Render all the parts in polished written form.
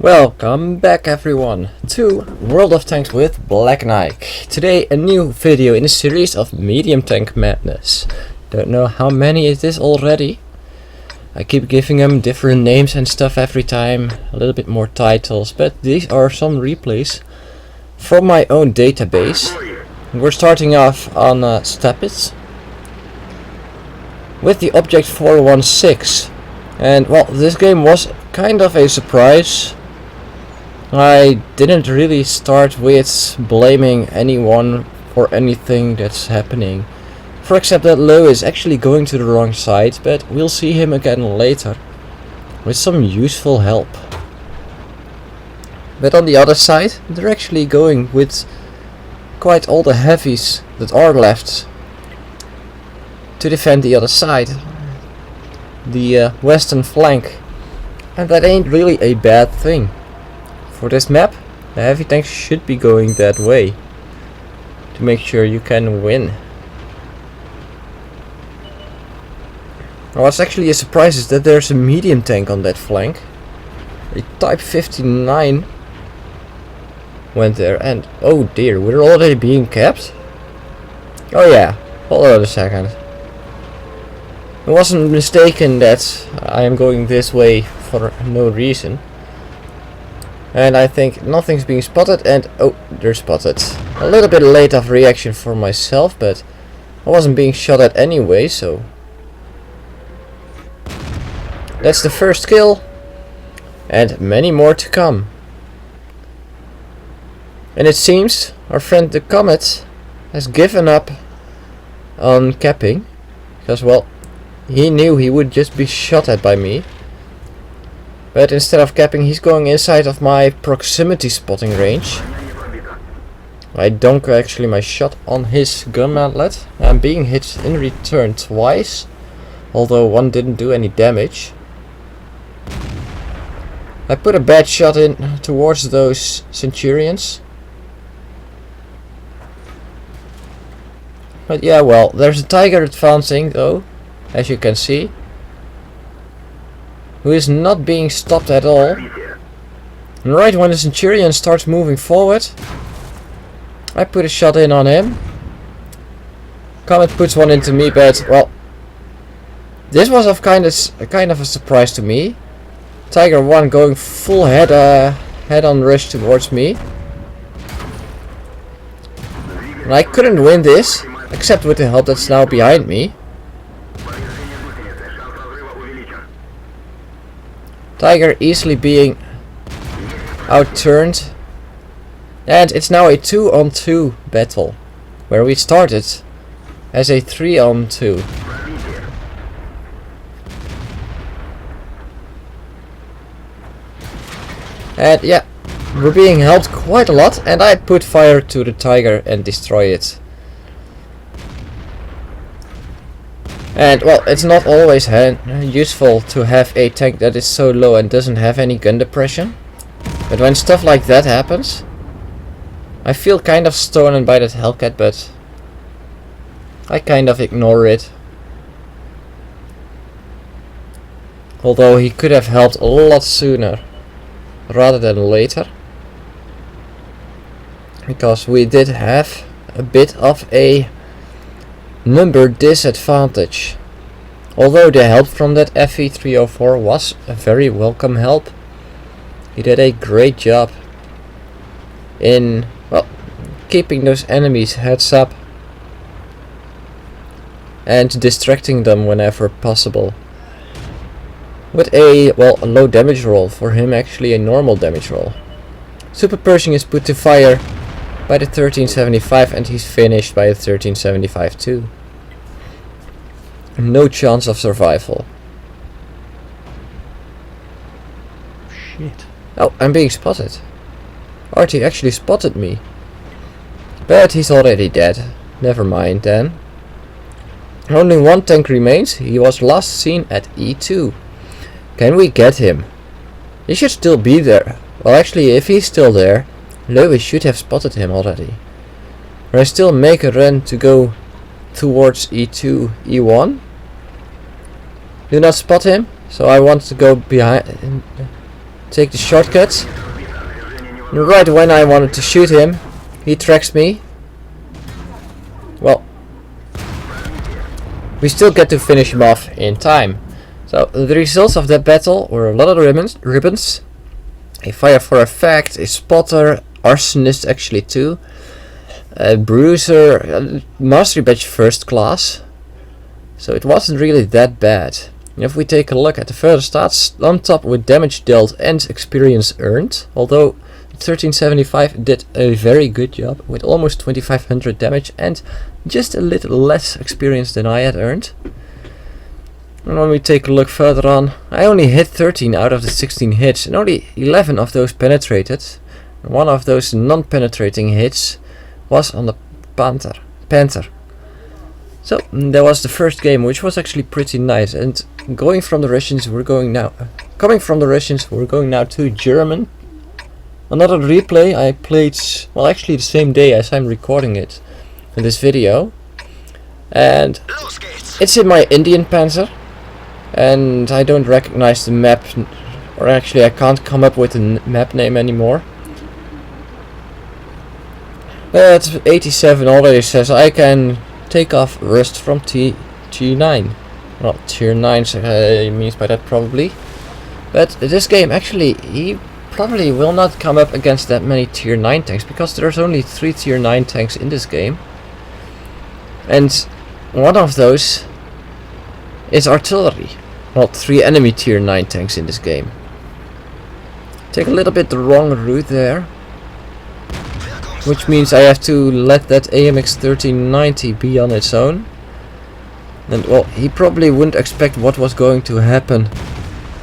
Welcome back everyone to World of Tanks with Black Nike. Today a new video in a series of medium tank madness. Don't know how many it is already. I keep giving them different names and stuff every time, a little bit more titles, but these are some replays from my own database. We're starting off on Stepits with the object 416, and well, this game was kind of a surprise. I didn't really start with blaming anyone for anything that's happening, for except that Lo is actually going to the wrong side, but we'll see him again later with some useful help. But on the other side, they're actually going with quite all the heavies that are left to defend the other side, the western flank, and that ain't really a bad thing. For this map, the heavy tanks should be going that way to make sure you can win. What's actually a surprise is that there's a medium tank on that flank. A Type 59 went there, and oh dear, we're already being capped? Oh yeah, hold on a second. I wasn't mistaken that I am going this way for no reason. And I think nothing's being spotted, and oh, they're spotted. A little bit late of reaction for myself, but I wasn't being shot at anyway, so that's the first kill, and many more to come. And it seems our friend the Comet has given up on capping, because well, he knew he would just be shot at by me. But instead of capping, he's going inside of my proximity spotting range. I dunk actually my shot on his gun mantlet. I'm being hit in return twice, although one didn't do any damage. I put a bad shot in towards those Centurions. But yeah, well, there's a Tiger advancing though, as you can see, who is not being stopped at all. And right when the Centurion starts moving forward, I put a shot in on him. Comet puts one into me, but well, this was a kind of a surprise to me. Tiger 1 going full head-on rush towards me. And I couldn't win this, except with the help that's now behind me. Tiger easily being outturned, and it's now a 2-on-2 battle, where we started as a 3-on-2. And yeah, we're being helped quite a lot, and I put fire to the Tiger and destroy it. And well, it's not always useful to have a tank that is so low and doesn't have any gun depression. But when stuff like that happens, I feel kind of stolen by that Hellcat, but I kind of ignore it. Although he could have helped a lot sooner rather than later. Because we did have a bit of a number disadvantage. Although the help from that FE304 was a very welcome help, he did a great job in, well, keeping those enemies heads up and distracting them whenever possible. With a, well, a low damage roll, for him actually a normal damage roll. Super Pershing is put to fire by the 1375, and he's finished by the 1375 too. No chance of survival. Shit. Oh, I'm being spotted. Artie actually spotted me. But he's already dead. Never mind then. Only one tank remains. He was last seen at E2. Can we get him? He should still be there. Well, actually, if he's still there, Lewis should have spotted him already. But I still make a run to go towards E2, E1. Do not spot him, so I want to go behind take the shortcut. And right when I wanted to shoot him, he tracks me. Well, we still get to finish him off in time. So the results of that battle were a lot of ribbons, a fire for effect, a spotter, arsonist actually too, a bruiser, a mastery badge first class. So it wasn't really that bad. And if we take a look at the further stats, on top with damage dealt and experience earned, although 1375 did a very good job with almost 2500 damage and just a little less experience than I had earned. And when we take a look further on, I only hit 13 out of the 16 hits and only 11 of those penetrated. And one of those non-penetrating hits was on the Panther. So that was the first game, which was actually pretty nice. And coming from the Russians, we're going now to German. Another replay I played, well, actually the same day as I'm recording it in this video, and it's in my Indian Panzer, and I don't recognize the map, or actually I can't come up with a map name anymore. But 87 already says I can take off rust from T9. Well, tier 9 means by that probably. But this game actually, he probably will not come up against that many tier 9 tanks, because there's only 3 tier 9 tanks in this game. And one of those is artillery. Well, 3 enemy tier 9 tanks in this game. Take a little bit the wrong route there, which means I have to let that AMX 1390 be on its own. And well, he probably wouldn't expect what was going to happen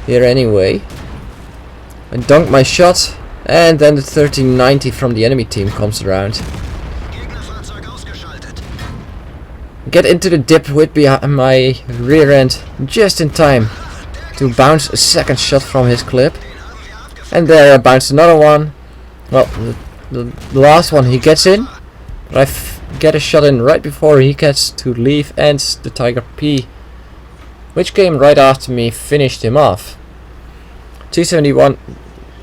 here anyway. I dunk my shot, and then the 1390 from the enemy team comes around. Get into the dip with behind my rear end just in time to bounce a second shot from his clip. And there I bounced another one. Well, the last one he gets in, but I get a shot in right before he gets to leave, and the Tiger P, which came right after me, finished him off. 271,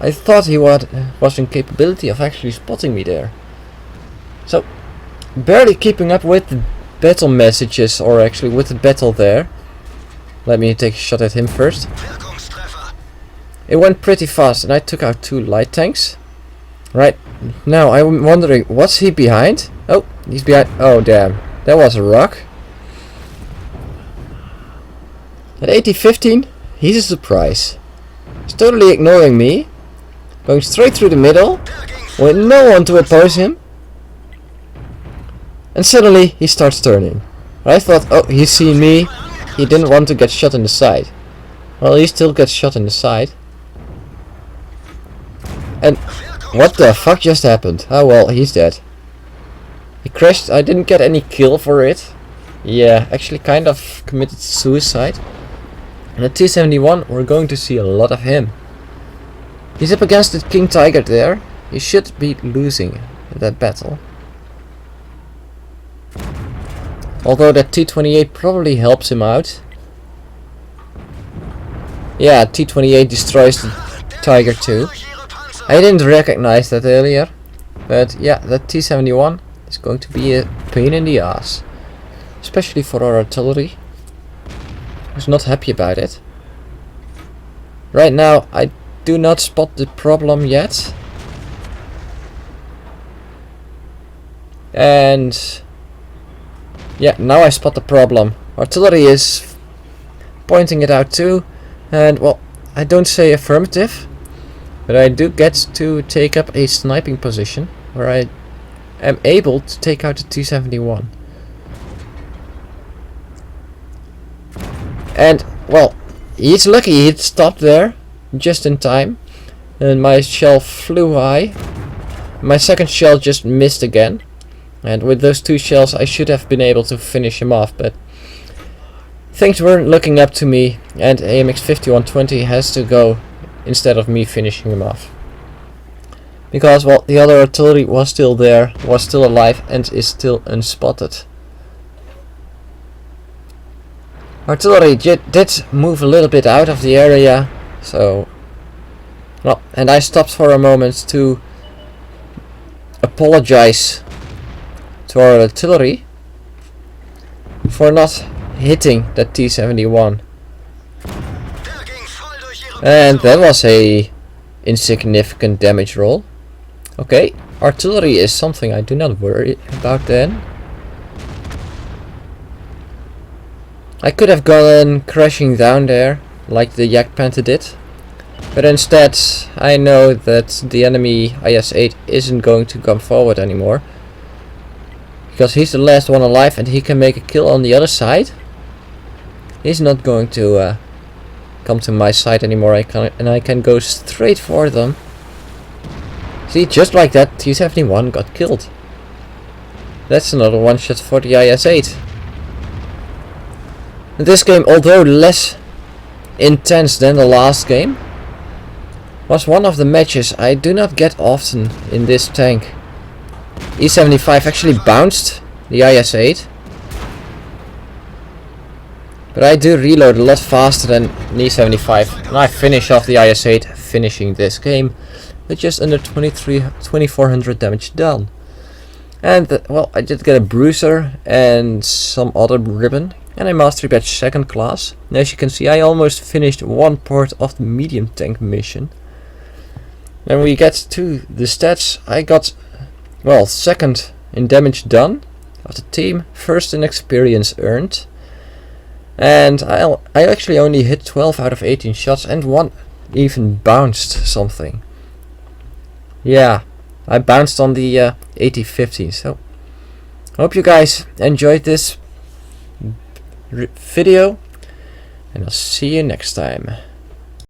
I thought he was in capability of actually spotting me there. So, barely keeping up with the battle messages, or actually with the battle there. Let me take a shot at him first. It went pretty fast and I took out 2 light tanks. Right, now I'm wondering, what's he behind? Oh, he's behind, oh damn, that was a rock. At 80-15, he's a surprise. He's totally ignoring me, going straight through the middle, with no one to oppose him. And suddenly he starts turning. I thought, oh, he's seen me, he didn't want to get shot in the side. Well, he still gets shot in the side. And what the fuck just happened? Oh well, he's dead. He crashed, I didn't get any kill for it. Yeah, actually kind of committed suicide. And at 271 we're going to see a lot of him. He's up against the King Tiger there. He should be losing that battle. Although that T28 probably helps him out. Yeah, T28 destroys the Tiger too. I didn't recognize that earlier. But yeah, that T71 is going to be a pain in the ass. Especially for our artillery. I was not happy about it. Right now I do not spot the problem yet. And yeah, now I spot the problem. Artillery is pointing it out too. And well, I don't say affirmative, but I do get to take up a sniping position where I am able to take out the T-71. And well, he's lucky he stopped there just in time, and my shell flew high. My second shell just missed again, and with those 2 shells I should have been able to finish him off, but things weren't looking up to me, and AMX 5120 has to go instead of me finishing him off. Because, well, the other artillery was still there, was still alive, and is still unspotted. Artillery did move a little bit out of the area, so Well, and I stopped for a moment to apologize to our artillery for not hitting that T-71. And that was a insignificant damage roll. Okay, artillery is something I do not worry about then. I could have gone crashing down there like the Yak Panther did, but instead I know that the enemy IS-8 isn't going to come forward anymore, because he's the last one alive and he can make a kill on the other side. He's not going to come to my side anymore. I can go straight for them. See, just like that, T-71 got killed. That's another one shot for the IS-8. This game, although less intense than the last game, was one of the matches I do not get often in this tank. E-75 actually bounced the IS-8, but I do reload a lot faster than an E-75, and I finish off the IS-8, finishing this game with just under 2400 damage done. And well, I did get a bruiser and some other ribbon, and a mastery badge 2nd class. And as you can see, I almost finished one part of the medium tank mission. When we get to the stats, I got, well, 2nd in damage done of the team, 1st in experience earned, and I actually only hit 12 out of 18 shots, and one even bounced something. Yeah, I bounced on the 80-50, so I hope you guys enjoyed this video, and I'll see you next time.